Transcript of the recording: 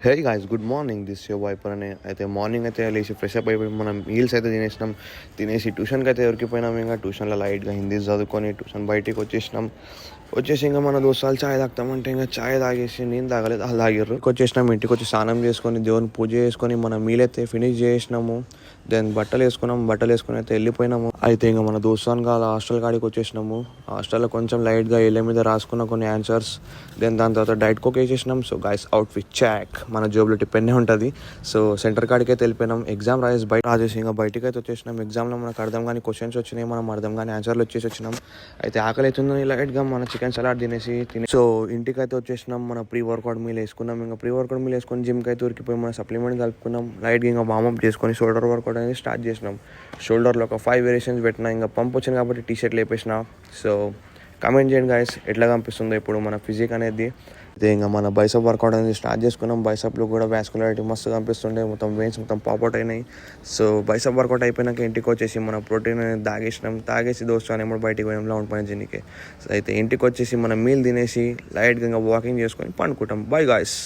Hey guys, good morning. This your viper అని అయితే morning అయితే లేచి ఫ్రెష్ అప్ అయిపోయి మనం మీల్స్ అయితే తినేసి ట్యూషన్కి అయితే ఎవరికిపోయినాం. ఇంకా ట్యూషన్లో లైట్గా హిందీ చదువుకొని ట్యూషన్ బయటికి వచ్చేసి ఇంకా మన దోస్తాలు చాయ్ తాగుతామంటే ఇంకా చాయ్ తాగేసి నేను తాగలేదు, వాళ్ళు తాగిర్రు. వచ్చేసినాం, ఇంటికి వచ్చి స్నానం చేసుకొని దేవుని పూజ చేసుకొని మన మీల్ అయితే ఫినిష్ చేసినాము. దెన్ బట్టలు వేసుకొని అయితే వెళ్ళిపోయినాము. అయితే ఇంకా మన దోస్తాను కాదు హాస్టల్ కాడికి వచ్చేసినాము. హాస్టల్లో కొంచెం లైట్గా ఇళ్ళ మీద రాసుకున్న కొన్ని ఆన్సర్స్, దెన్ దాని తర్వాత డైట్ కోక్ వేసేసినాం. సో గైస్, అవుట్ఫిట్ చాక్, మన జోబులో టిప్పెన్నే ఉంటుంది. సో సెంటర్ కాడికి అయితే వెళ్ళిపోయినాం. ఎగ్జామ్ రాసేసి ఇంకా బయటకి అయితే వచ్చేసినాం. ఎగ్జామ్లో మనకు అర్థం కానీ క్వశ్చన్స్ వచ్చినాయి, మనం అర్థం కానీ ఆన్సర్లు వచ్చేసి వచ్చినాం. అయితే ఆకలి అవుతుందని లైట్గా మన చికెన్ సలాడ్ సో ఇంటికి అయితే వచ్చేసినాం. మన ప్రీ వర్కౌట్ మీల్ వేసుకున్నాం. ఇంకా ప్రీ వర్కౌట్ మీల్ వేసుకొని జిమ్కి అయితే ఉరికిపోయి మన సప్లిమెంట్ కలుపుకున్నాం. లైట్గా ఇంకా వార్మప్ చేసుకొని షోల్డర్ వర్కౌట్ అనేది స్టార్ట్ చేసినాం. షోల్డర్లో ఒక 5 వేరియేషన్స్ పెట్టినా. ఇంకా పంప్ వచ్చింది కాబట్టి టీ-షర్ట్లు వేపేసిన. సో కామెంట్ చేయండి గాయస్, ఎట్లా కనిపిస్తుందో ఇప్పుడు మన ఫిజిక్ అనేది. అయితే ఇంకా మన బైసప్ వర్కౌట్ అనేది స్టార్ట్ చేసుకున్నాం. బైసప్లో కూడా వాస్కులారిటీ మస్తు కనిపిస్తుండే, మొత్తం వెయిన్స్ మొత్తం పాపౌట్ అయినాయి. సో బైసప్ వర్కౌట్ అయిపోయినాక ఇంటికి వచ్చేసి మన ప్రోటీన్ అనేది తాగేసి దోస్తు అనేమో బయటికి పోయాం లౌండ్ పని జిన్నికి. అయితే ఇంటికి వచ్చేసి మన మీల్ తినేసి లైట్గా ఇంకా వాకింగ్ చేసుకొని పండుకుంటాం. By guys.